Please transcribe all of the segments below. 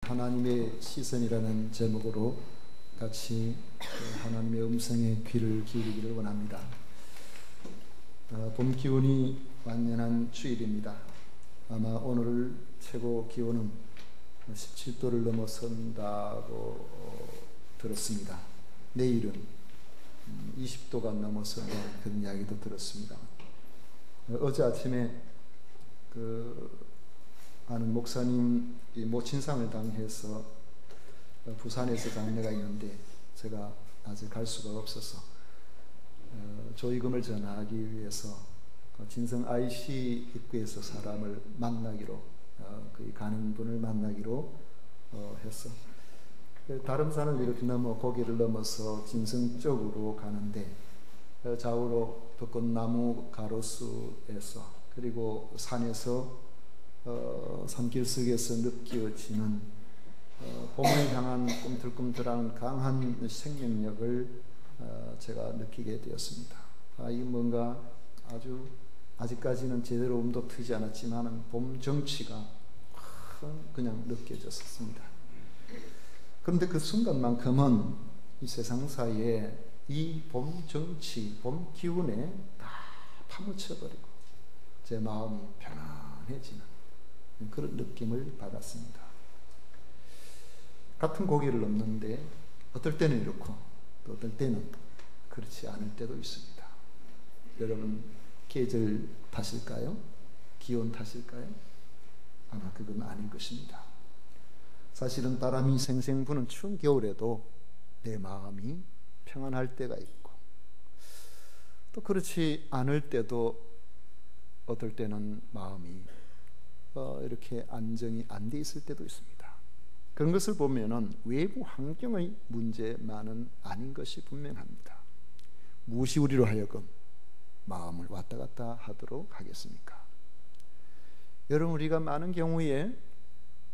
하나님의 시선이라는 제목으로 같이 하나님의 음성에 귀를 기울이기를 원합니다. 봄 기온이 완연한 주일입니다. 아마 오늘 최고 기온은 17도를 넘어선다고 들었습니다. 내일은 20도가 넘어선다는 그런 이야기도 들었습니다. 어제 아침에 아는 목사님 모친상을 당해서 부산에서 장례가 있는데 제가 아직 갈 수가 없어서 조의금을 전하기 위해서 진성 IC 입구에서 사람을 만나기로 거기 가는 분을 만나기로 했어. 다름산을 이렇게 넘어 고개를 넘어서 진성 쪽으로 가는데 좌우로 벚꽃나무 가로수에서 그리고 산에서 산길 속에서 느껴지는 봄을 향한 꿈틀꿈틀한 강한 생명력을 제가 느끼게 되었습니다. 이 뭔가 아직까지는 제대로 음도 트지 않았지만 봄 정취가 그냥 느껴졌습니다. 그런데 그 순간만큼은 이 세상사에 이 봄 정취, 봄 기운에 다 파묻혀버리고 제 마음이 편안해지는 그런 느낌을 받았습니다. 같은 고개를 넘는데 어떨 때는 이렇고 또 어떨 때는 그렇지 않을 때도 있습니다. 여러분 계절 탓일까요? 기온 탓일까요? 아마 그건 아닐 것입니다. 사실은 바람이 생생 부는 추운 겨울에도 내 마음이 평안할 때가 있고 또 그렇지 않을 때도 어떨 때는 마음이 이렇게 안정이 안 돼 있을 때도 있습니다. 그런 것을 보면은 외부 환경의 문제만은 아닌 것이 분명합니다. 무엇이 우리로 하여금 마음을 왔다 갔다 하도록 하겠습니까? 여러분, 우리가 많은 경우에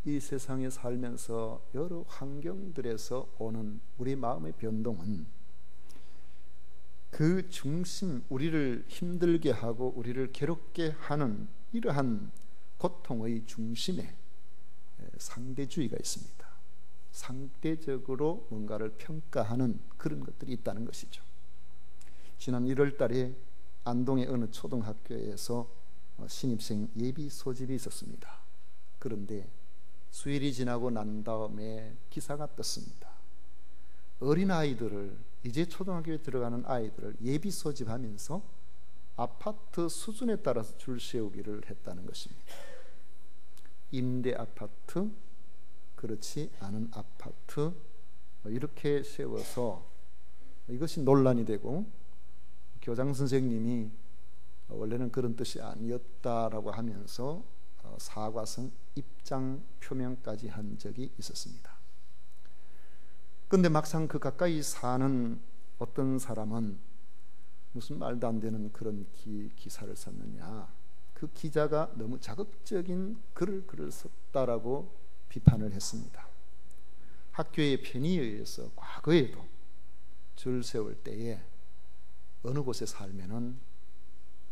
이 세상에 살면서 여러 환경들에서 오는 우리 마음의 변동은 그 중심, 우리를 힘들게 하고 우리를 괴롭게 하는 이러한 고통의 중심에 상대주의가 있습니다. 상대적으로 뭔가를 평가하는 그런 것들이 있다는 것이죠. 지난 1월 달에 안동의 어느 초등학교에서 신입생 예비 소집이 있었습니다. 그런데 수일이 지나고 난 다음에 기사가 떴습니다. 어린아이들을, 이제 초등학교에 들어가는 아이들을 예비 소집하면서 아파트 수준에 따라서 줄 세우기를 했다는 것입니다. 임대 아파트, 그렇지 않은 아파트 이렇게 세워서 이것이 논란이 되고 교장 선생님이 원래는 그런 뜻이 아니었다라고 하면서 사과성 입장 표명까지 한 적이 있었습니다. 그런데 막상 그 가까이 사는 어떤 사람은 무슨 말도 안 되는 그런 기사를 썼느냐, 그 기자가 너무 자극적인 글을 썼다라고 비판을 했습니다. 학교의 편의에 의해서 과거에도 줄 세울 때에 어느 곳에 살면은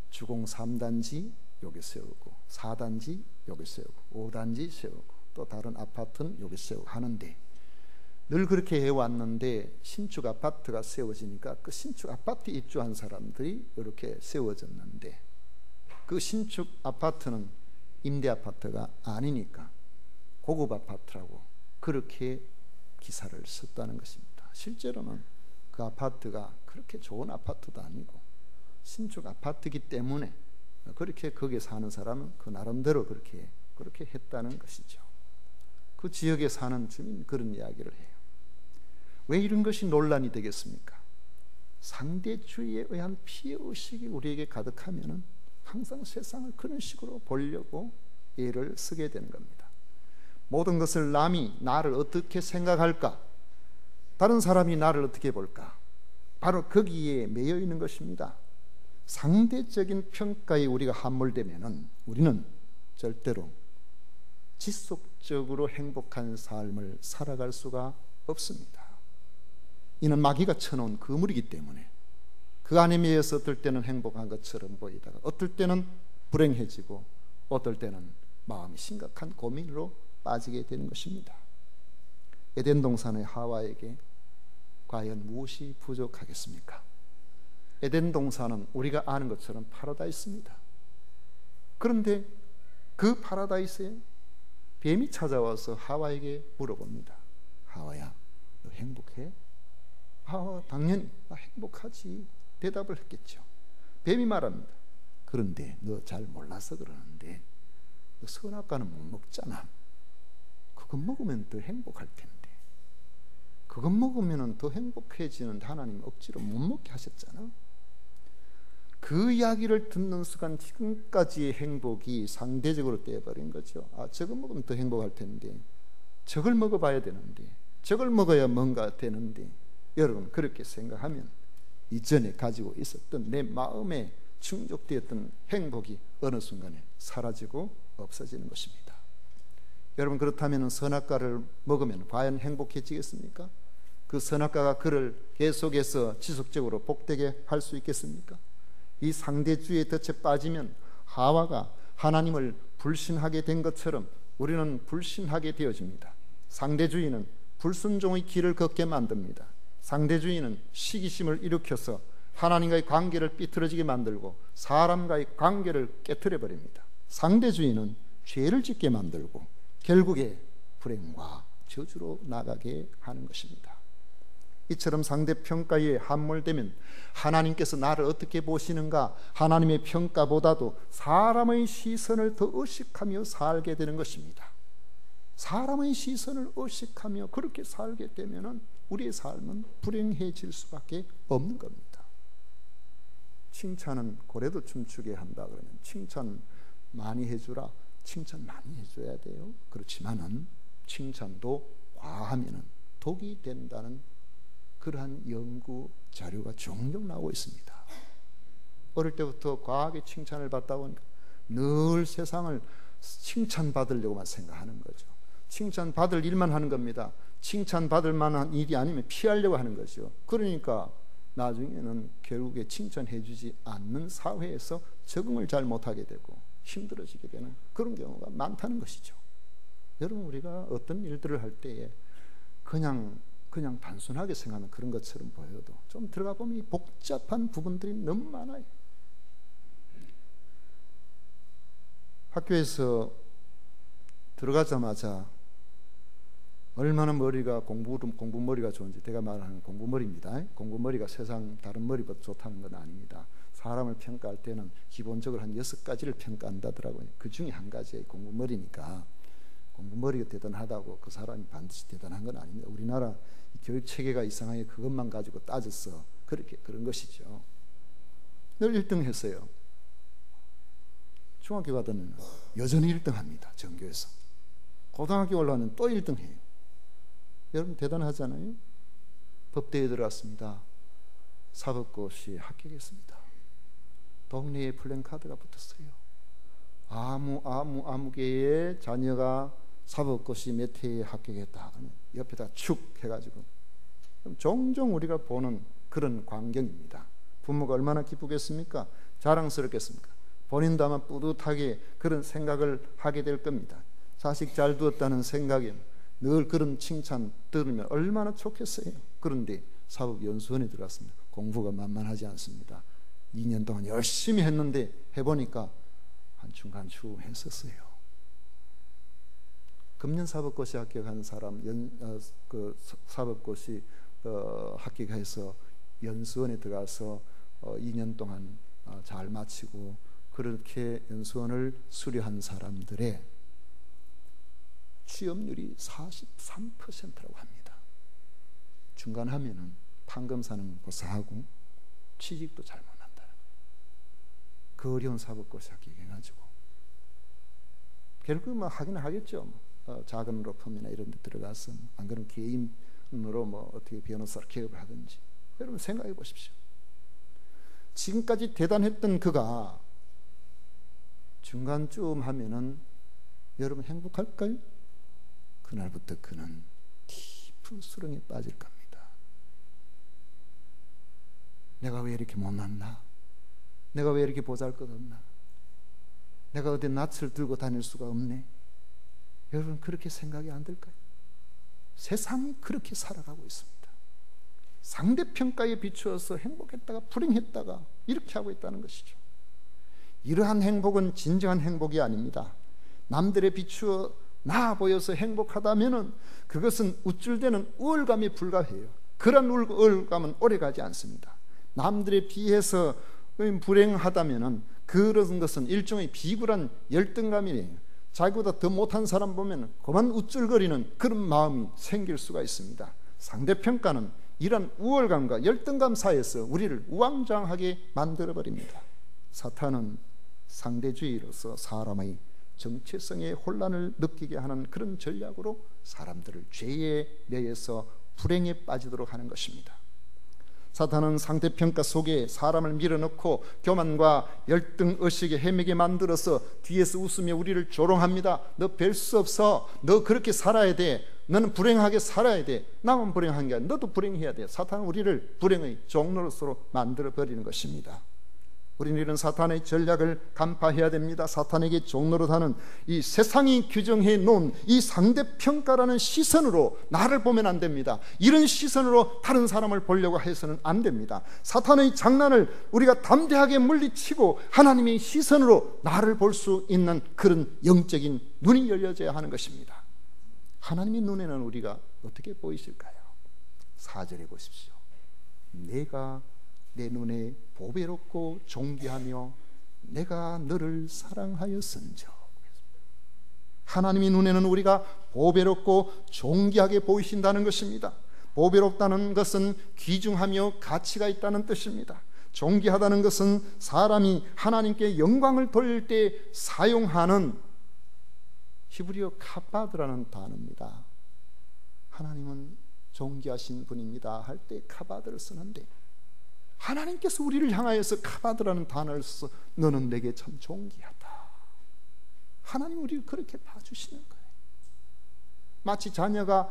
주공 3단지 여기 세우고 4단지 여기 세우고 5단지 세우고 또 다른 아파트는 여기 세우고 하는데 늘 그렇게 해왔는데 신축 아파트가 세워지니까 그 신축 아파트 입주한 사람들이 이렇게 세워졌는데 그 신축 아파트는 임대 아파트가 아니니까 고급 아파트라고 그렇게 기사를 썼다는 것입니다. 실제로는 그 아파트가 그렇게 좋은 아파트도 아니고 신축 아파트이기 때문에 그렇게 거기에 사는 사람은 그 나름대로 그렇게 했다는 것이죠. 그 지역에 사는 주민 그런 이야기를 해요. 왜 이런 것이 논란이 되겠습니까? 상대주의에 의한 피해의식이 우리에게 가득하면은 항상 세상을 그런 식으로 보려고 애를 쓰게 되는 겁니다. 모든 것을 남이 나를 어떻게 생각할까? 다른 사람이 나를 어떻게 볼까? 바로 거기에 매여 있는 것입니다. 상대적인 평가에 우리가 함몰되면은 우리는 절대로 지속적으로 행복한 삶을 살아갈 수가 없습니다. 이는 마귀가 쳐놓은 그물이기 때문에 그 안에 매여서 어떨 때는 행복한 것처럼 보이다가 어떨 때는 불행해지고 어떨 때는 마음이 심각한 고민으로 빠지게 되는 것입니다. 에덴 동산의 하와에게 과연 무엇이 부족하겠습니까? 에덴 동산은 우리가 아는 것처럼 파라다이스입니다. 그런데 그 파라다이스에 뱀이 찾아와서 하와에게 물어봅니다. 하와야, 너 행복해? 하와 당연히 행복하지 대답을 했겠죠. 뱀이 말합니다. 그런데 너 잘 몰라서 그러는데 너 선악과는 못 먹잖아. 그거 먹으면 더 행복할 텐데. 그거 먹으면 더 행복해지는데 하나님 억지로 못 먹게 하셨잖아. 그 이야기를 듣는 순간 지금까지의 행복이 상대적으로 떼어버린 거죠. 저거 먹으면 더 행복할 텐데, 저걸 먹어봐야 되는데, 저걸 먹어야 뭔가 되는데, 여러분 그렇게 생각하면 이전에 가지고 있었던 내 마음에 충족되었던 행복이 어느 순간에 사라지고 없어지는 것입니다. 여러분 그렇다면 선악과를 먹으면 과연 행복해지겠습니까? 그 선악과가 그를 계속해서 지속적으로 복되게 할 수 있겠습니까? 이 상대주의에 덫에 빠지면 하와가 하나님을 불신하게 된 것처럼 우리는 불신하게 되어집니다. 상대주의는 불순종의 길을 걷게 만듭니다. 상대주의는 시기심을 일으켜서 하나님과의 관계를 삐뚤어지게 만들고 사람과의 관계를 깨트려 버립니다. 상대주의는 죄를 짓게 만들고 결국에 불행과 저주로 나가게 하는 것입니다. 이처럼 상대평가에 함몰되면 하나님께서 나를 어떻게 보시는가, 하나님의 평가보다도 사람의 시선을 더 의식하며 살게 되는 것입니다. 사람의 시선을 의식하며 그렇게 살게 되면 우리의 삶은 불행해질 수밖에 없는 겁니다. 칭찬은 고래도 춤추게 한다 그러면 칭찬 많이 해주라, 칭찬 많이 해줘야 돼요. 그렇지만은 칭찬도 과하면은 독이 된다는 그러한 연구 자료가 종종 나오고 있습니다. 어릴 때부터 과하게 칭찬을 받다 보니까 늘 세상을 칭찬받으려고만 생각하는 거죠. 칭찬받을 일만 하는 겁니다. 칭찬받을 만한 일이 아니면 피하려고 하는 거죠. 그러니까 나중에는 결국에 칭찬해주지 않는 사회에서 적응을 잘 못하게 되고 힘들어지게 되는 그런 경우가 많다는 것이죠. 여러분 우리가 어떤 일들을 할 때에 그냥 단순하게 생각하면 그런 것처럼 보여도 좀 들어가 보면 이 복잡한 부분들이 너무 많아요. 학교에서 들어가자마자 얼마나 머리가 공부머리가 좋은지, 제가 말하는 공부머리입니다. 공부머리가 세상 다른 머리보다 좋다는 건 아닙니다. 사람을 평가할 때는 기본적으로 한 6가지를 평가한다더라고요. 그 중에 한 가지가 공부머리니까 공부머리가 대단하다고 그 사람이 반드시 대단한 건 아닙니다. 우리나라 교육 체계가 이상하게 그것만 가지고 따져서 그런 것이죠. 늘 1등 했어요. 중학교 가더니 여전히 1등합니다. 전교에서. 고등학교 올라오면 또 1등해요. 여러분 대단하잖아요. 법대에 들어갔습니다. 사법고시에 합격했습니다. 동네에 플랜카드가 붙었어요. 아무개의 자녀가 사법고시 몇 회에 합격했다. 옆에다 축 해가지고 종종 우리가 보는 그런 광경입니다. 부모가 얼마나 기쁘겠습니까? 자랑스럽겠습니까? 본인도 아마 뿌듯하게 그런 생각을 하게 될 겁니다. 자식 잘 두었다는 생각에 늘 그런 칭찬 들으면 얼마나 좋겠어요. 그런데 사법연수원에 들어갔습니다. 공부가 만만하지 않습니다. 2년 동안 열심히 했는데 해보니까 한중간추 했었어요. 금년 사법고시 합격한 사람, 사법고시 합격해서 연수원에 들어가서 2년 동안 잘 마치고 그렇게 연수원을 수료한 사람들의 취업률이 43%라고 합니다. 중간하면은 판검사는 고사하고 취직도 잘 못한다는 거예요. 그 어려운 사법고시 합격해가지고 결국 뭐 하긴 하겠죠. 작은 로펌이나 이런 데 들어가서 안 그러면 개인으로 뭐 어떻게 변호사로 개업을 하든지. 여러분 생각해 보십시오. 지금까지 대단했던 그가 중간쯤 하면은 여러분 행복할까요? 그날부터 그는 깊은 수렁에 빠질 겁니다. 내가 왜 이렇게 못났나? 내가 왜 이렇게 보잘것없나? 내가 어디 낯을 들고 다닐 수가 없네? 여러분 그렇게 생각이 안 들까요? 세상이 그렇게 살아가고 있습니다. 상대평가에 비추어서 행복했다가 불행했다가 이렇게 하고 있다는 것이죠. 이러한 행복은 진정한 행복이 아닙니다. 남들에 비추어 나아 보여서 행복하다면 그것은 우쭐대는 우월감에 불과해요. 그런 우월감은 오래가지 않습니다. 남들에 비해서 불행하다면 그런 것은 일종의 비굴한 열등감이에요. 자기보다 더 못한 사람 보면 그만 우쭐거리는 그런 마음이 생길 수가 있습니다. 상대평가는 이런 우월감과 열등감 사이에서 우리를 우왕좌왕하게 만들어버립니다. 사탄은 상대주의로서 사람의 정체성의 혼란을 느끼게 하는 그런 전략으로 사람들을 죄의 뇌에서 불행에 빠지도록 하는 것입니다. 사탄은 상대평가 속에 사람을 밀어넣고 교만과 열등의식에 헤매게 만들어서 뒤에서 웃으며 우리를 조롱합니다. 너 별 수 없어. 너 그렇게 살아야 돼. 너는 불행하게 살아야 돼. 나만 불행한 게 아니라 너도 불행해야 돼. 사탄은 우리를 불행의 종로로 만들어버리는 것입니다. 우리는 이런 사탄의 전략을 간파해야 됩니다. 사탄에게 종로로 하는 이 세상이 규정해 놓은 이 상대평가라는 시선으로 나를 보면 안 됩니다. 이런 시선으로 다른 사람을 보려고 해서는 안 됩니다. 사탄의 장난을 우리가 담대하게 물리치고 하나님의 시선으로 나를 볼 수 있는 그런 영적인 눈이 열려져야 하는 것입니다. 하나님의 눈에는 우리가 어떻게 보이실까요? 4절에 보십시오. 내가 내 눈에 보배롭고 존귀하며 내가 너를 사랑하였은즉. 하나님의 눈에는 우리가 보배롭고 존귀하게 보이신다는 것입니다. 보배롭다는 것은 귀중하며 가치가 있다는 뜻입니다. 존귀하다는 것은 사람이 하나님께 영광을 돌릴 때 사용하는 히브리어 카바드라는 단어입니다. 하나님은 존귀하신 분입니다 할 때 카바드를 쓰는데, 하나님께서 우리를 향하여서 카바드라는 단어를 써서 너는 내게 참 존귀하다. 하나님 우리를 그렇게 봐주시는 거예요. 마치 자녀가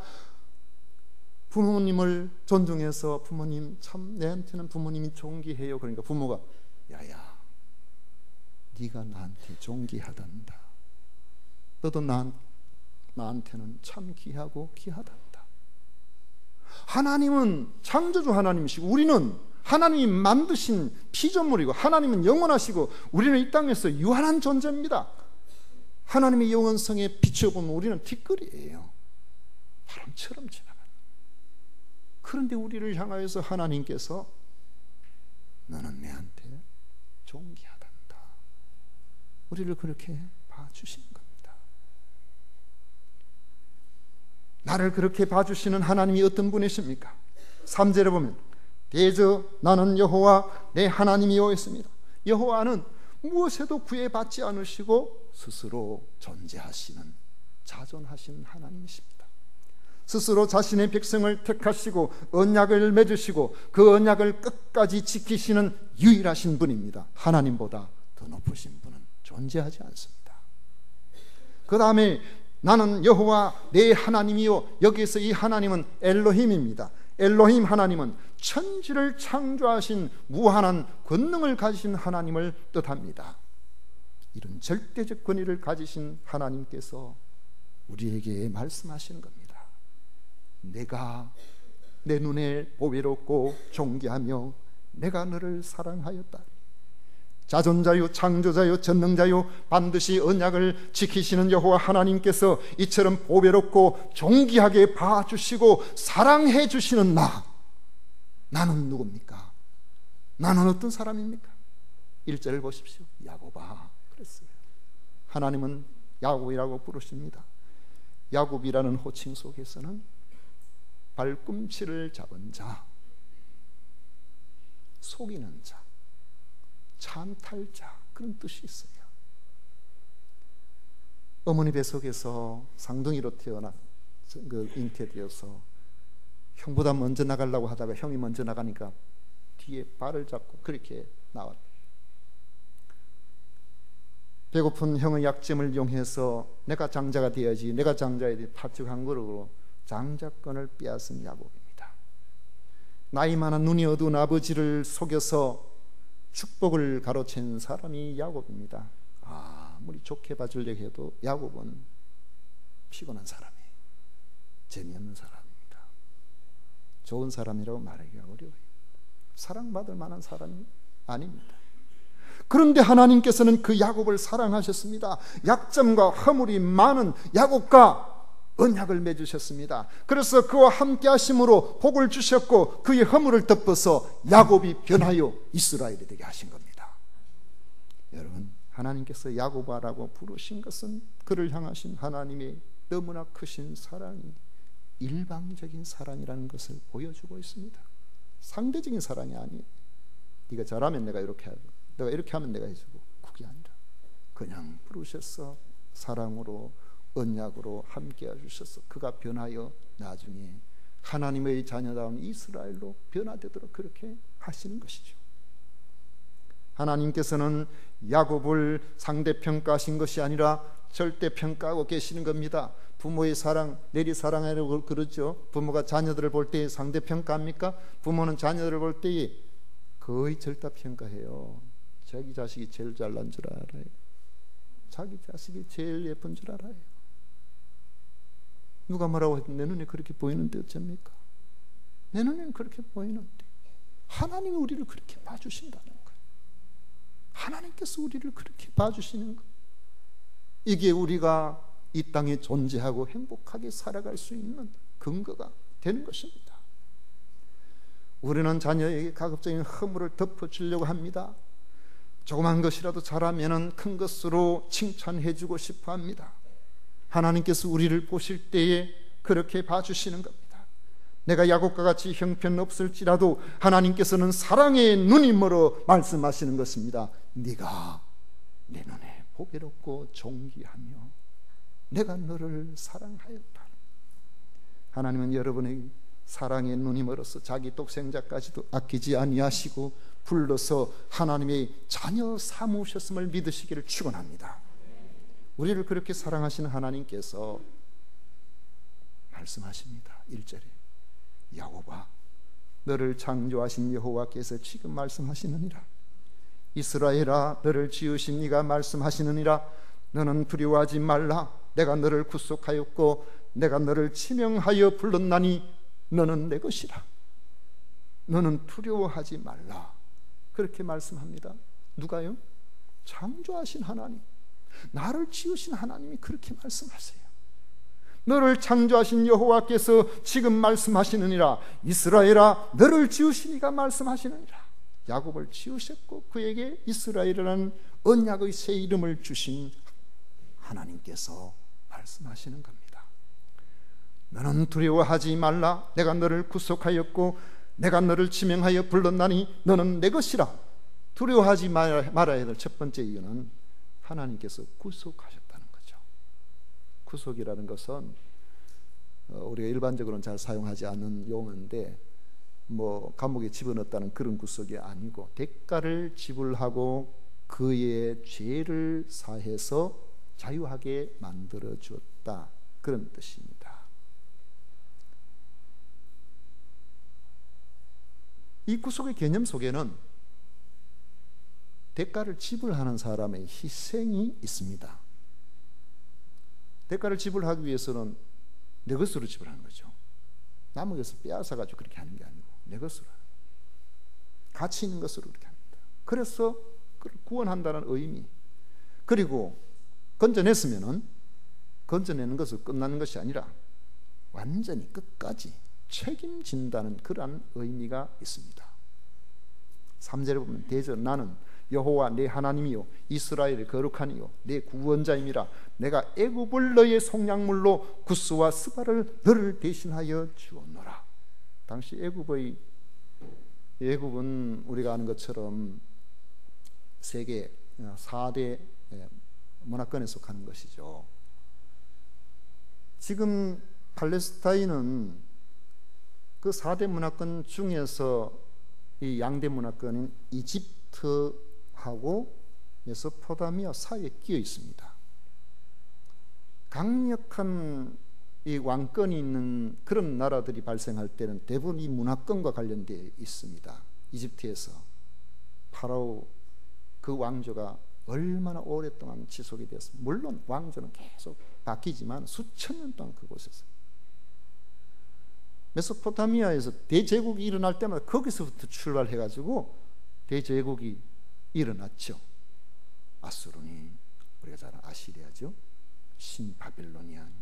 부모님을 존중해서 부모님 참 내한테는 부모님이 존귀해요. 그러니까 부모가 야야 네가 나한테 존귀하단다. 너도 나한테는 참 귀하고 귀하단다. 하나님은 창조주 하나님이시고 우리는 하나님이 만드신 피조물이고 하나님은 영원하시고 우리는 이 땅에서 유한한 존재입니다. 하나님의 영원성에 비춰보면 우리는 티끌이에요. 바람처럼 지나가는. 그런데 우리를 향하여서 하나님께서 너는 내한테 존귀하단다. 우리를 그렇게 봐주시는 겁니다. 나를 그렇게 봐주시는 하나님이 어떤 분이십니까? 3절에 보면 대저 나는 여호와 내 하나님이요 했습니다. 여호와는 무엇에도 구애받지 않으시고 스스로 존재하시는 자존하신 하나님이십니다. 스스로 자신의 백성을 택하시고 언약을 맺으시고 그 언약을 끝까지 지키시는 유일하신 분입니다. 하나님보다 더 높으신 분은 존재하지 않습니다. 그 다음에 나는 여호와 내 하나님이요, 여기에서 이 하나님은 엘로힘입니다. 엘로힘 하나님은 천지를 창조하신 무한한 권능을 가지신 하나님을 뜻합니다. 이런 절대적 권위를 가지신 하나님께서 우리에게 말씀하시는 겁니다. 내가 내 눈에 보배롭고 존귀하며 내가 너를 사랑하였다. 자존자요 창조자요 전능자요 반드시 언약을 지키시는 여호와 하나님께서 이처럼 보배롭고 존귀하게 봐주시고 사랑해 주시는 나는 누굽니까? 나는 어떤 사람입니까? 1절을 보십시오. 야곱아 그랬어요. 하나님은 야곱이라고 부르십니다. 야곱이라는 호칭 속에서는 발꿈치를 잡은 자, 속이는 자, 찬탈자, 그런 뜻이 있어요. 어머니 뱃속에서 쌍둥이로 태어나 잉태되어서 형보다 먼저 나가려고 하다가 형이 먼저 나가니까 뒤에 발을 잡고 그렇게 나왔다. 배고픈 형의 약점을 이용해서 내가 장자가 되어야지, 내가 장자에 대해 파죽한 거로 장자권을 빼앗은 야곱입니다. 나이 많아 눈이 어두운 아버지를 속여서 축복을 가로챈 사람이 야곱입니다. 아무리 좋게 봐주려고 해도 야곱은 피곤한 사람이에요. 재미없는 사람입니다. 좋은 사람이라고 말하기가 어려워요. 사랑받을 만한 사람이 아닙니다. 그런데 하나님께서는 그 야곱을 사랑하셨습니다. 약점과 허물이 많은 야곱과 언약을 맺으셨습니다. 그래서 그와 함께 하심으로 복을 주셨고 그의 허물을 덮어서 야곱이 변하여 이스라엘이 되게 하신 겁니다. 여러분, 하나님께서 야곱아라고 부르신 것은 그를 향하신 하나님의 너무나 크신 사랑이 일방적인 사랑이라는 것을 보여주고 있습니다. 상대적인 사랑이 아니에요. 네가 잘하면 내가 이렇게 하고 내가 이렇게 하면 내가 해주고, 그게 아니라 그냥 부르셔서 사랑으로 언약으로 함께 해주셔서 그가 변하여 나중에 하나님의 자녀다운 이스라엘로 변화되도록 그렇게 하시는 것이죠. 하나님께서는 야곱을 상대평가하신 것이 아니라 절대평가하고 계시는 겁니다. 부모의 사랑, 내리사랑이라고 그러죠. 부모가 자녀들을 볼 때 상대평가합니까? 부모는 자녀들을 볼 때 거의 절대평가해요. 자기 자식이 제일 잘난 줄 알아요. 자기 자식이 제일 예쁜 줄 알아요. 누가 뭐라고 해도 내 눈에 그렇게 보이는데 어쩝니까? 내 눈에는 그렇게 보이는데 하나님이 우리를 그렇게 봐주신다는 거예요. 하나님께서 우리를 그렇게 봐주시는 거예요. 이게 우리가 이 땅에 존재하고 행복하게 살아갈 수 있는 근거가 되는 것입니다. 우리는 자녀에게 가급적인 허물을 덮어주려고 합니다. 조그만 것이라도 잘하면 큰 것으로 칭찬해 주고 싶어 합니다. 하나님께서 우리를 보실 때에 그렇게 봐주시는 겁니다. 내가 야곱과 같이 형편없을지라도 하나님께서는 사랑의 눈이 멀어 말씀하시는 것입니다. 네가 내 눈에 보배롭고 존귀하며 내가 너를 사랑하였다. 하나님은 여러분의 사랑의 눈이 멀어서 자기 독생자까지도 아끼지 아니하시고 불러서 하나님의 자녀 삼으셨음을 믿으시기를 축원합니다. 우리를 그렇게 사랑하시는 하나님께서 말씀하십니다. 1절에 야곱아, 너를 창조하신 여호와께서 지금 말씀하시느니라. 이스라엘아, 너를 지으신 이가 말씀하시느니라. 너는 두려워하지 말라. 내가 너를 구속하였고 내가 너를 지명하여 불렀나니 너는 내 것이라. 너는 두려워하지 말라. 그렇게 말씀합니다. 누가요? 창조하신 하나님, 나를 지으신 하나님이 그렇게 말씀하세요. 너를 창조하신 여호와께서 지금 말씀하시느니라. 이스라엘아, 너를 지으신 이가 말씀하시느니라. 야곱을 지으셨고 그에게 이스라엘이라는 언약의 새 이름을 주신 하나님께서 말씀하시는 겁니다. 너는 두려워하지 말라. 내가 너를 구속하였고 내가 너를 지명하여 불렀나니 너는 내 것이라. 두려워하지 말아야 될 첫 번째 이유는 하나님께서 구속하셨다는 거죠. 구속이라는 것은 우리가 일반적으로는 잘 사용하지 않는 용어인데 감옥에 집어넣었다는 그런 구속이 아니고 대가를 지불하고 그의 죄를 사해서 자유하게 만들어 주었다, 그런 뜻입니다. 이 구속의 개념 속에는 대가를 지불하는 사람의 희생이 있습니다. 대가를 지불하기 위해서는 내 것으로 지불하는 거죠. 남의 것을 빼앗아가지고 그렇게 하는 게 아니고 내 것으로, 가치 있는 것으로 그렇게 합니다. 그래서 구원한다는 의미, 그리고 건져냈으면은 건져내는 것으로 끝나는 것이 아니라 완전히 끝까지 책임진다는 그러한 의미가 있습니다. 3절에 보면 대저 나는 여호와 내 하나님이요 이스라엘의 거룩하니요 내 구원자임이라. 내가 애굽을 너의 속량물로 구스와 스바를 너를 대신하여 주었노라. 당시 애굽은 우리가 아는 것처럼 세계 4대 문화권에 속하는 것이죠. 지금 팔레스타인은 그 4대 문화권 중에서 이 양대 문화권인 이집트하고 메소포타미아 사이에 끼어 있습니다. 강력한 이 왕권이 있는 그런 나라들이 발생할 때는 대부분 이 문화권과 관련되어 있습니다. 이집트에서 파라오 그 왕조가 얼마나 오랫동안 지속이 되었습니다. 물론 왕조는 계속 바뀌지만 수천 년 동안 그곳에서 메소포타미아에서 대제국이 일어날 때마다 거기서부터 출발해가지고 대제국이 일어났죠. 아수르니, 우리가 잘 아는 아시리아죠. 신바빌로니안,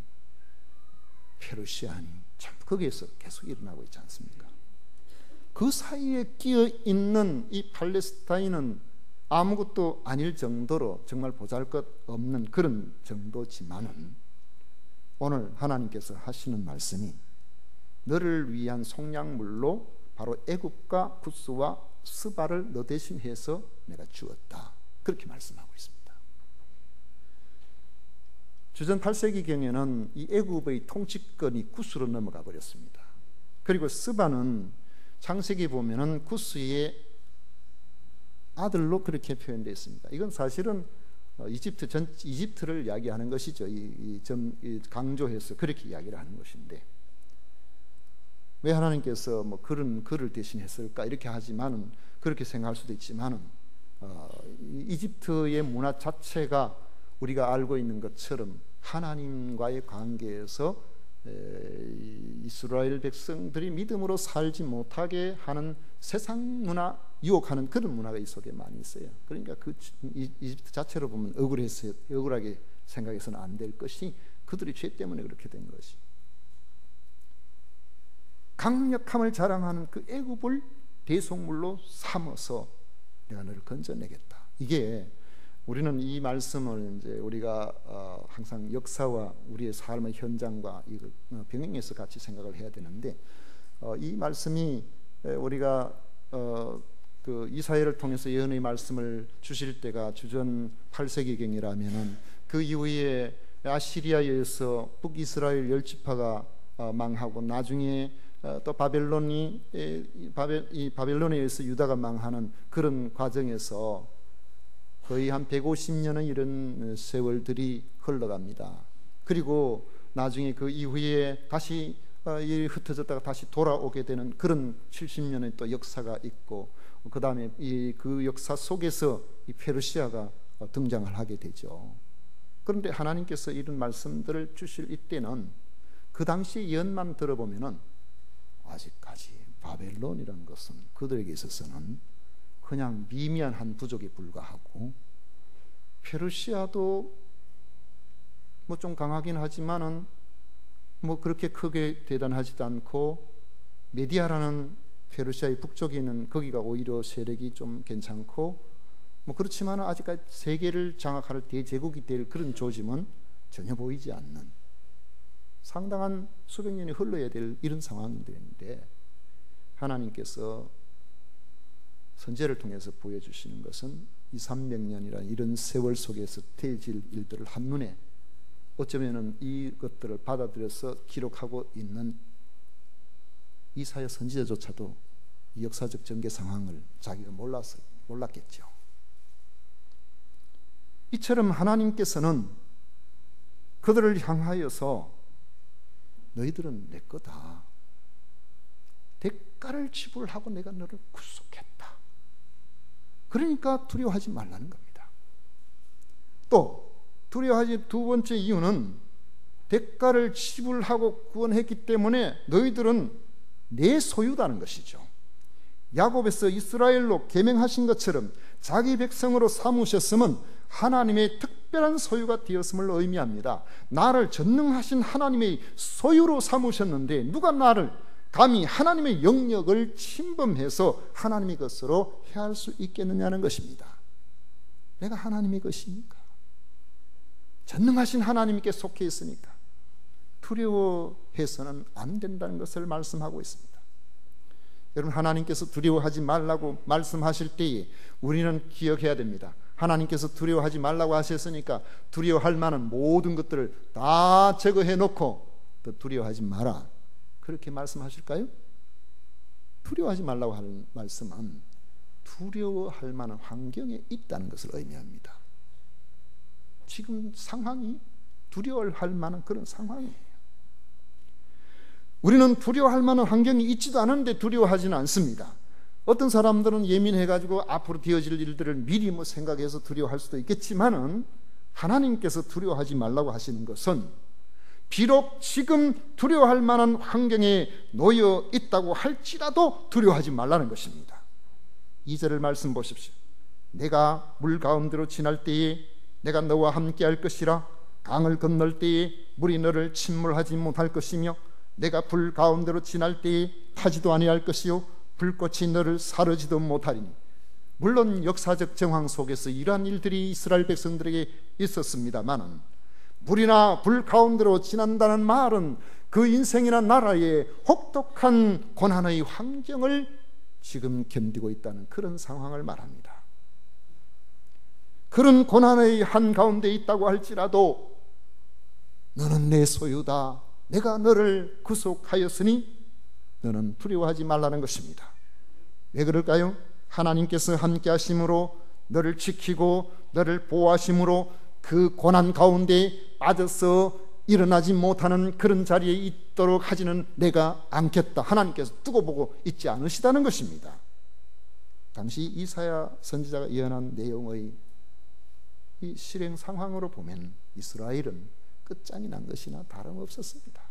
페르시아니, 참 거기에서 계속 일어나고 있지 않습니까? 그 사이에 끼어 있는 이 팔레스타인은 아무것도 아닐 정도로 정말 보잘것없는 그런 정도지만은 오늘 하나님께서 하시는 말씀이 너를 위한 속량물로 바로 애굽과 구스와 스바를 너 대신해서 내가 주었다, 그렇게 말씀하고 있습니다. 주전 8세기경에는 이 애굽의 통치권이 구스로 넘어가 버렸습니다. 그리고 스바는 창세기 보면은 구스의 아들로 그렇게 표현되어 있습니다. 이건 사실은 이집트를 이야기하는 것이죠. 강조해서 그렇게 이야기를 하는 것인데, 왜 하나님께서 뭐 그런 그를 대신했을까 이렇게 하지만은, 그렇게 생각할 수도 있지만은 이집트의 문화 자체가 우리가 알고 있는 것처럼 하나님과의 관계에서 이스라엘 백성들이 믿음으로 살지 못하게 하는 세상 문화, 유혹하는 그런 문화가 이 속에 많이 있어요. 그러니까 그 이집트 자체로 보면 억울하게 생각해서는 안 될 것이 그들의 죄 때문에 그렇게 된 것이, 강력함을 자랑하는 그 애굽을 대속물로 삼아서 내가 너를 건져내겠다. 이게 우리는 이 말씀을 이제 우리가 항상 역사와 우리의 삶의 현장과 이걸 병행해서 같이 생각을 해야 되는데, 이 말씀이 우리가 그 이사야를 통해서 예언의 말씀을 주실 때가 주전 8세기경이라면은 그 이후에 아시리아에서 북이스라엘 10지파가 망하고 나중에 또 바벨론에 의해서 유다가 망하는 그런 과정에서 거의 한 150년의 이런 세월들이 흘러갑니다. 그리고 나중에 그 이후에 다시 흩어졌다가 다시 돌아오게 되는 그런 70년의 또 역사가 있고, 그 다음에 그 역사 속에서 이 페르시아가 등장을 하게 되죠. 그런데 하나님께서 이런 말씀들을 주실 이때는 그 당시 예언만 들어보면은 아직까지 바벨론이라는 것은 그들에게 있어서는 그냥 미미한 한 부족에 불과하고, 페르시아도 뭐 좀 강하긴 하지만은 뭐 그렇게 크게 대단하지도 않고, 메디아라는 페르시아의 북쪽에 있는 거기가 오히려 세력이 좀 괜찮고, 뭐 그렇지만은 아직까지 세계를 장악할 대제국이 될 그런 조짐은 전혀 보이지 않는, 상당한 수백 년이 흘러야 될 이런 상황이 되는데, 하나님께서 선지자를 통해서 보여주시는 것은 200~300년이라는 이런 세월 속에서 되어질 일들을 한눈에 어쩌면은 이것들을 받아들여서 기록하고 있는 이사야 선지자조차도 이 역사적 전개 상황을 자기가 몰랐겠죠. 이처럼 하나님께서는 그들을 향하여서 너희들은 내 거다, 대가를 지불하고 내가 너를 구속했다, 그러니까 두려워하지 말라는 겁니다. 또 두려워하지 두 번째 이유는 대가를 지불하고 구원했기 때문에 너희들은 내 소유다는 것이죠. 야곱에서 이스라엘로 계명하신 것처럼 자기 백성으로 삼으셨음은 하나님의 특별한 소유가 되었음을 의미합니다. 나를 전능하신 하나님의 소유로 삼으셨는데 누가 나를 감히 하나님의 영역을 침범해서 하나님의 것으로 해할 수 있겠느냐는 것입니다. 내가 하나님의 것이니까, 전능하신 하나님께 속해 있으니까 두려워해서는 안 된다는 것을 말씀하고 있습니다. 여러분, 하나님께서 두려워하지 말라고 말씀하실 때에 우리는 기억해야 됩니다. 하나님께서 두려워하지 말라고 하셨으니까 두려워할 만한 모든 것들을 다 제거해 놓고 또 두려워하지 마라, 그렇게 말씀하실까요? 두려워하지 말라고 하는 말씀은 두려워할 만한 환경에 있다는 것을 의미합니다. 지금 상황이 두려워할 만한 그런 상황이에요. 우리는 두려워할 만한 환경이 있지도 않은데 두려워하지는 않습니다. 어떤 사람들은 예민해가지고 앞으로 되어질 일들을 미리 뭐 생각해서 두려워할 수도 있겠지만은, 하나님께서 두려워하지 말라고 하시는 것은 비록 지금 두려워할 만한 환경에 놓여 있다고 할지라도 두려워하지 말라는 것입니다. 2절을 말씀 보십시오. 내가 물 가운데로 지날 때에 내가 너와 함께 할 것이라. 강을 건널 때에 물이 너를 침몰하지 못할 것이며 내가 불 가운데로 지날 때에 타지도 아니할 것이요 불꽃이 너를 사르지도 못하리니. 물론 역사적 정황 속에서 이러한 일들이 이스라엘 백성들에게 있었습니다마는, 물이나 불 가운데로 지난다는 말은 그 인생이나 나라의 혹독한 고난의 환경을 지금 견디고 있다는 그런 상황을 말합니다. 그런 고난의 한가운데 있다고 할지라도 너는 내 소유다. 내가 너를 구속하였으니 너는 두려워하지 말라는 것입니다. 왜 그럴까요? 하나님께서 함께 하심으로, 너를 지키고 너를 보호하심으로 그 고난 가운데 빠져서 일어나지 못하는 그런 자리에 있도록 하지는 내가 않겠다. 하나님께서 두고 보고 있지 않으시다는 것입니다. 당시 이사야 선지자가 예언한 내용의 이 실행 상황으로 보면 이스라엘은 끝장이 난 것이나 다름없었습니다.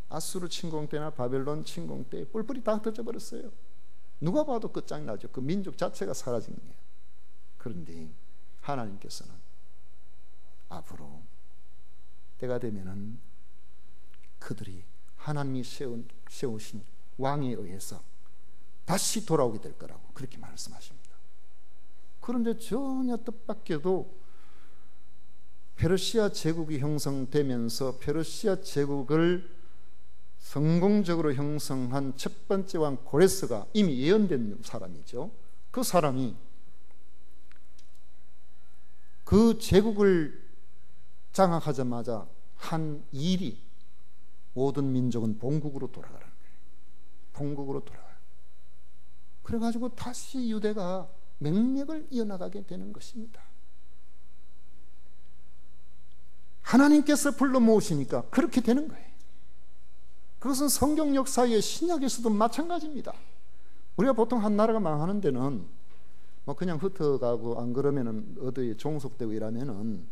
아수르 침공 때나 바벨론 침공 때 뿔뿔이 다 흩어져버렸어요. 누가 봐도 끝장이 나죠. 그 민족 자체가 사라진 거예요. 그런데 하나님께서는 앞으로 때가 되면은 그들이 하나님이 세우신 왕에 의해서 다시 돌아오게 될 거라고 그렇게 말씀하십니다. 그런데 전혀 뜻밖에도 페르시아 제국이 형성되면서 페르시아 제국을 성공적으로 형성한 첫 번째 왕 고레스가 이미 예언된 사람이죠. 그 사람이 그 제국을 장악하자마자 한 일이 모든 민족은 본국으로 돌아가는 거예요. 본국으로 돌아가요. 그래가지고 다시 유대가 맹맥을 이어나가게 되는 것입니다. 하나님께서 불러 모으시니까 그렇게 되는 거예요. 그것은 성경 역사의 신약에서도 마찬가지입니다. 우리가 보통 한 나라가 망하는 데는 뭐 그냥 흩어가고 안 그러면은 어디에 종속되고 이러면은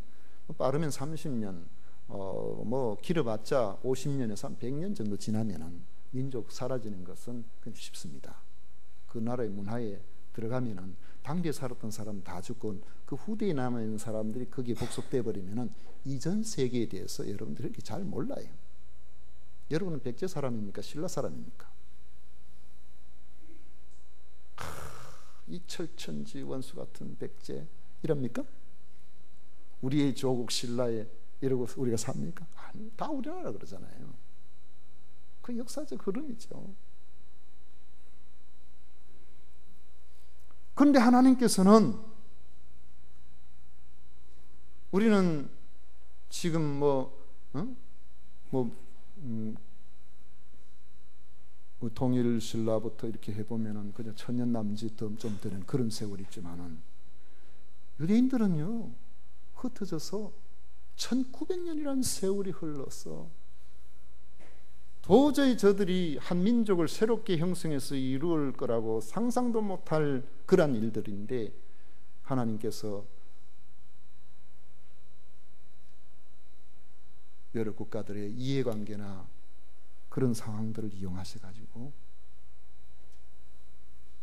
빠르면 30년, 뭐 길어봤자 50년에서 한 100년 정도 지나면은 민족 사라지는 것은 그냥 쉽습니다. 그 나라의 문화에 들어가면은 당대에 살았던 사람 다 죽고 그 후대에 남아있는 사람들이 거기에 복속돼 버리면은 이전 세계에 대해서 여러분들이 이렇게 잘 몰라요. 여러분은 백제 사람입니까? 신라 사람입니까? 이 철천지 원수 같은 백제 이럽니까? 우리의 조국 신라에 이러고 우리가 삽니까? 아니, 다 우리나라 그러잖아요. 그 역사적 흐름이죠. 그런데 하나님께서는 우리는 지금 동일 신라부터 이렇게 해보면은 그냥 천년 남짓 좀 되는 그런 세월이 있지만은 유대인들은요 흩어져서 1900년이라는 세월이 흘렀어. 도저히 저들이 한 민족을 새롭게 형성해서 이루을 거라고 상상도 못할 그런 일들인데 하나님께서 여러 국가들의 이해관계나 그런 상황들을 이용하셔가지고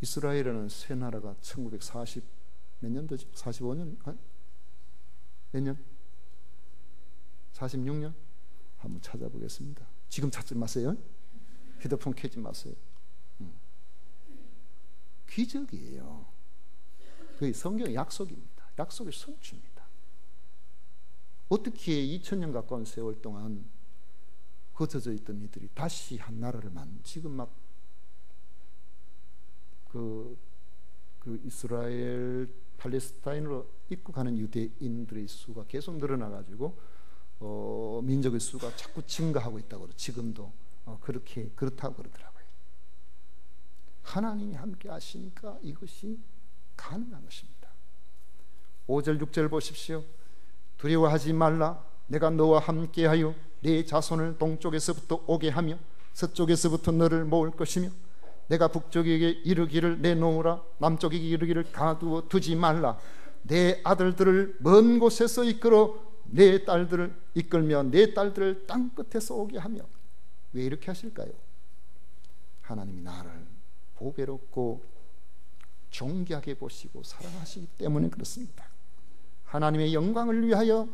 이스라엘에는 새 나라가 1940 몇 년도죠? 45년? 몇 년? 46년? 한번 찾아보겠습니다. 지금 찾지 마세요. 휴대폰 켜지 마세요. 기적이에요. 그게 성경의 약속입니다. 약속의 성취입니다. 어떻게 2000년 가까운 세월 동안 흩어져 있던 이들이 다시 한 나라를 지금 막 그 이스라엘 팔레스타인으로 입국하는 유대인들의 수가 계속 늘어나가지고 민족의 수가 자꾸 증가하고 있다고 지금도 그렇다고 그러더라고요. 하나님이 함께 하시니까 이것이 가능한 것입니다. 5절 6절 보십시오. 두려워하지 말라. 내가 너와 함께하여 네 자손을 동쪽에서부터 오게 하며 서쪽에서부터 너를 모을 것이며 내가 북쪽에게 이르기를 내놓으라. 남쪽에게 이르기를 가두어 두지 말라. 내 아들들을 먼 곳에서 이끌어 내 딸들을 이끌며 내 딸들을 땅 끝에서 오게 하며. 왜 이렇게 하실까요? 하나님이 나를 보배롭고 존귀하게 보시고 사랑하시기 때문에 그렇습니다. 하나님의 영광을 위하여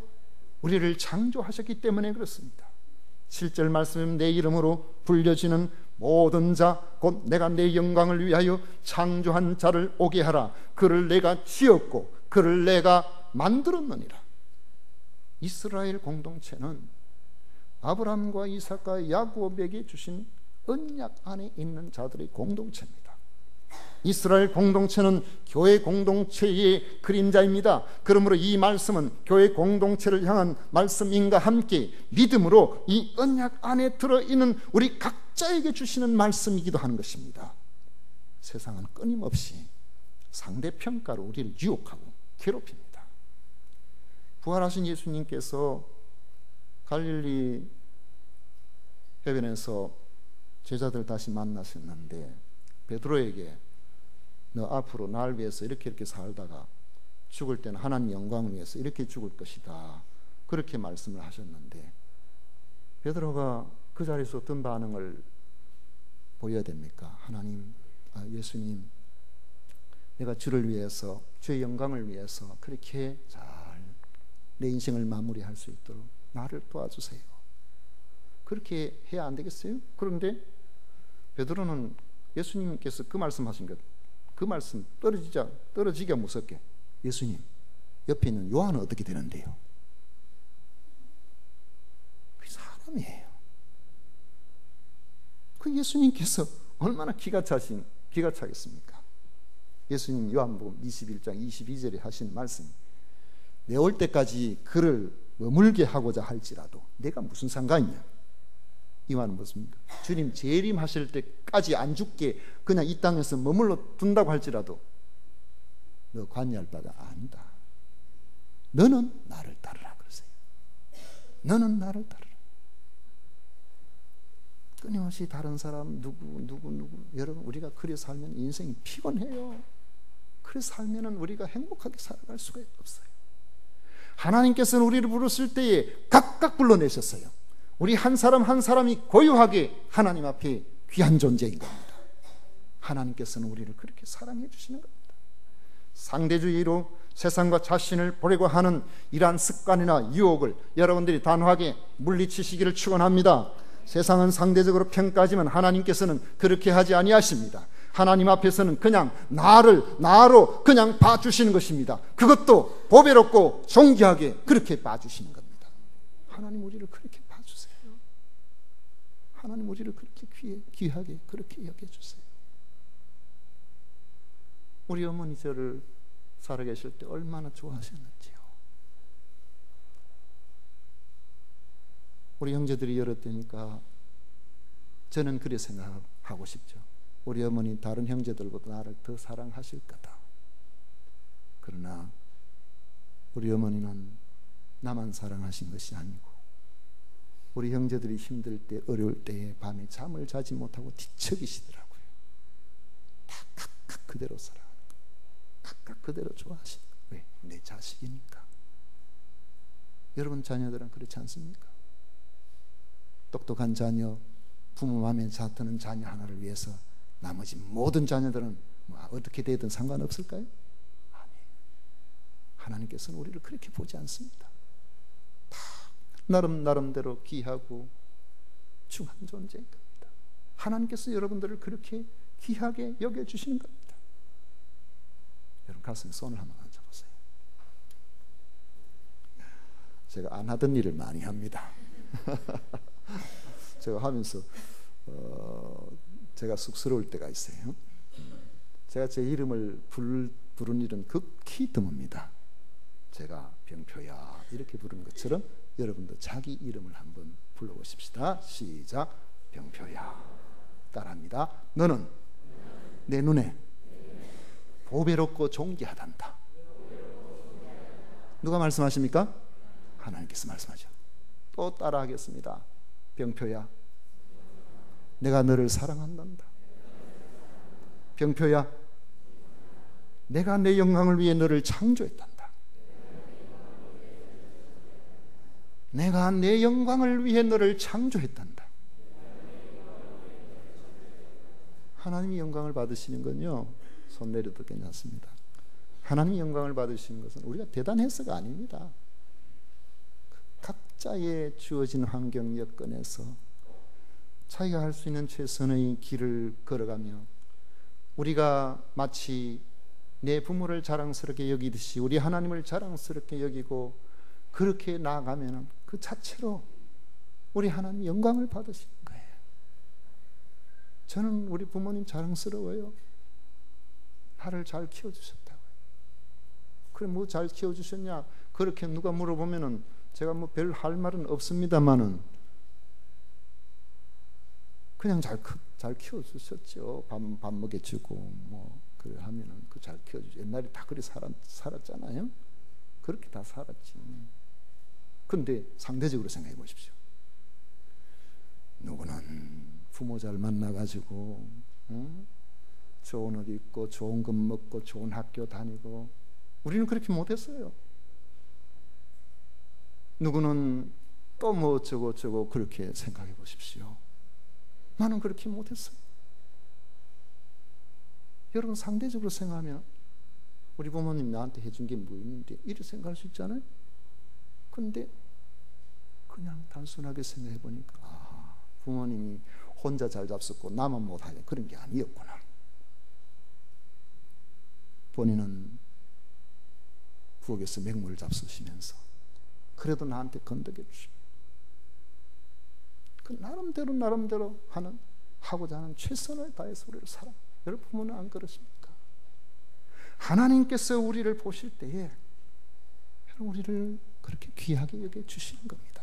우리를 창조하셨기 때문에 그렇습니다. 7절 말씀은 내 이름으로 불려지는 모든 자 곧 내가 내 영광을 위하여 창조한 자를 오게 하라. 그를 내가 지었고 그를 내가 만들었느니라. 이스라엘 공동체는 아브라함과 이삭과 야곱에게 주신 언약 안에 있는 자들의 공동체입니다. 이스라엘 공동체는 교회 공동체의 그림자입니다. 그러므로 이 말씀은 교회 공동체를 향한 말씀인과 함께 믿음으로 이 언약 안에 들어있는 우리 각자에게 주시는 말씀이기도 하는 것입니다. 세상은 끊임없이 상대평가로 우리를 유혹하고 괴롭힙니다. 부활하신 예수님께서 갈릴리 해변에서 제자들 다시 만나셨는데 베드로에게 너 앞으로 날 위해서 이렇게 살다가 죽을 때는 하나님 영광을 위해서 이렇게 죽을 것이다, 그렇게 말씀을 하셨는데 베드로가 그 자리에서 어떤 반응을 보여야 됩니까? 예수님, 내가 주를 위해서, 주의 영광을 위해서 그렇게 잘 내 인생을 마무리할 수 있도록 나를 도와주세요. 그렇게 해야 안 되겠어요? 그런데 베드로는 예수님께서 그 말씀하신 것, 그 말씀 떨어지기가 무섭게, 예수님, 옆에 있는 요한은 어떻게 되는데요? 그 사람이에요. 그 예수님께서 얼마나 기가 차겠습니까? 예수님 요한복음 21장 22절에 하신 말씀, 내 올 때까지 그를 머물게 하고자 할지라도 내가 무슨 상관이냐? 이 말은 무엇입니까? 주님 재림하실 때까지 안 죽게 그냥 이 땅에서 머물러 둔다고 할지라도 너 관여할 바가 아니다. 너는 나를 따르라 그러세요. 너는 나를 따르라. 끊임없이 다른 사람 누구 여러분, 우리가 그래 살면 인생이 피곤해요. 그래 살면은 우리가 행복하게 살아갈 수가 없어요. 하나님께서는 우리를 부르실 때에 각각 불러내셨어요. 우리 한 사람 한 사람이 고유하게 하나님 앞에 귀한 존재인 겁니다. 하나님께서는 우리를 그렇게 사랑해 주시는 겁니다. 상대주의로 세상과 자신을 보려고 하는 이러한 습관이나 유혹을 여러분들이 단호하게 물리치시기를 축원합니다. 세상은 상대적으로 평가하지만 하나님께서는 그렇게 하지 아니하십니다. 하나님 앞에서는 그냥 나로 그냥 봐주시는 것입니다. 그것도 보배롭고 존귀하게 그렇게 봐주시는 겁니다. 하나님 우리를 그렇게 봐주세요. 하나님 우리를 그렇게 귀하게 그렇게 여겨주세요. 우리 어머니 저를 살아계실 때 얼마나 좋아하셨는지요. 우리 형제들이 열었다니까 저는 그렇게 생각하고 싶죠. 우리 어머니 다른 형제들보다 나를 더 사랑하실 거다. 그러나 우리 어머니는 나만 사랑하신 것이 아니고 우리 형제들이 힘들 때, 어려울 때에 밤에 잠을 자지 못하고 뒤척이시더라고요. 다 각각 그대로 사랑하는 거예요. 각각 그대로 좋아하시는 거예요. 왜? 내 자식이니까. 여러분 자녀들은 그렇지 않습니까? 똑똑한 자녀, 부모 마음에 잘 드는 자녀 하나를 위해서 나머지 모든 자녀들은 어떻게 되든 상관없을까요? 아니에요. 하나님께서는 우리를 그렇게 보지 않습니다. 다 나름대로 귀하고 중한 존재인 겁니다. 하나님께서 여러분들을 그렇게 귀하게 여겨주시는 겁니다. 여러분 가슴에 손을 한번 얹어보세요. 제가 안 하던 일을 많이 합니다. 제가 하면서 제가 쑥스러울 때가 있어요. 제가 제 이름을 부른 일은 극히 드뭅니다. 제가 병표야 이렇게 부르는 것처럼 여러분도 자기 이름을 한번 불러보십시다. 시작. 병표야. 따라합니다. 너는 내 눈에 보배롭고 존귀하단다. 누가 말씀하십니까? 하나님께서 말씀하죠. 또 따라하겠습니다. 병표야, 내가 너를 사랑한단다. 병표야, 내가 내 영광을 위해 너를 창조했단다. 내가 내 영광을 위해 너를 창조했단다. 하나님이 영광을 받으시는 건요, 손 내려도 괜찮습니다. 하나님이 영광을 받으시는 것은 우리가 대단해서가 아닙니다. 각자의 주어진 환경 여건에서 자기가 할 수 있는 최선의 길을 걸어가며, 우리가 마치 내 부모를 자랑스럽게 여기듯이 우리 하나님을 자랑스럽게 여기고 그렇게 나아가면 그 자체로 우리 하나님 영광을 받으시는 거예요. 저는 우리 부모님 자랑스러워요. 나를 잘 키워주셨다고요. 그래, 뭐 잘 키워주셨냐 그렇게 누가 물어보면은 제가 뭐 별 할 말은 없습니다만은 그냥 잘 키워주셨죠. 밥 먹여주고 뭐 그래 하면은 그 잘 키워주죠. 옛날에 다 그리 살았잖아요. 그렇게 다 살았지. 근데 상대적으로 생각해 보십시오. 누구는 부모 잘 만나가지고 좋은 옷 입고 좋은 것 먹고 좋은 학교 다니고, 우리는 그렇게 못했어요. 누구는 또 뭐 어쩌고 그렇게 생각해 보십시오. 나는 그렇게 못했어요. 여러분, 상대적으로 생각하면 우리 부모님 나한테 해준 게 뭐 있는데 이렇게 생각할 수 있잖아요. 근데 그냥 단순하게 생각해 보니까 부모님이 혼자 잘 잡섰고 나만 못하냐 그런 게 아니었구나. 본인은 부엌에서 맹물을 잡수시면서 그래도 나한테 건더겨 주시고, 그 나름대로 하고자 하는 최선을 다해서 우리를 사랑. 여러분, 부모는 안 그러십니까? 하나님께서 우리를 보실 때에 여러분, 우리를 그렇게 귀하게 여겨 주시는 겁니다.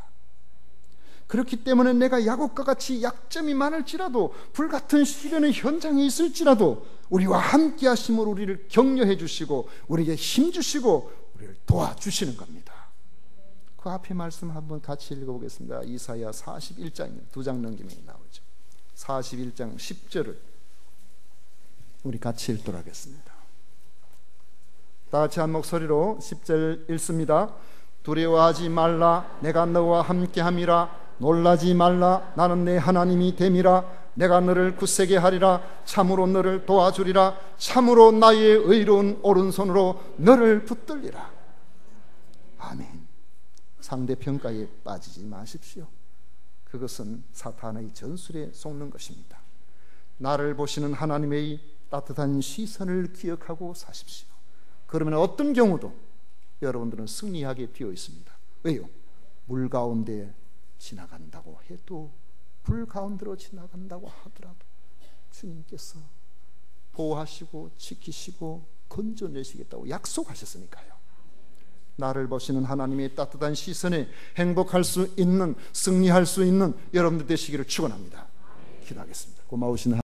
그렇기 때문에 내가 야곱과 같이 약점이 많을지라도, 불같은 시련의 현장에 있을지라도 우리와 함께 하심으로 우리를 격려해 주시고 우리에게 힘 주시고 우리를 도와주시는 겁니다. 그 앞에 말씀 한번 같이 읽어보겠습니다. 이사야 41장입니다. 2장 넘기면 나오죠. 41장 10절을 우리 같이 읽도록 하겠습니다. 다 같이 한 목소리로 10절 읽습니다. 두려워하지 말라, 내가 너와 함께함이라. 놀라지 말라, 나는 내 하나님이 됨이라. 내가 너를 굳세게 하리라. 참으로 너를 도와주리라. 참으로 나의 의로운 오른손으로 너를 붙들리라. 아멘. 상대평가에 빠지지 마십시오. 그것은 사탄의 전술에 속는 것입니다. 나를 보시는 하나님의 따뜻한 시선을 기억하고 사십시오. 그러면 어떤 경우도 여러분들은 승리하게 되어 있습니다. 왜요? 물 가운데 지나간다고 해도, 불 가운데로 지나간다고 하더라도 주님께서 보호하시고 지키시고 건져내시겠다고 약속하셨으니까요. 나를 보시는 하나님의 따뜻한 시선에 행복할 수 있는, 승리할 수 있는 여러분들 되시기를 축원합니다. 기도하겠습니다. 고마우신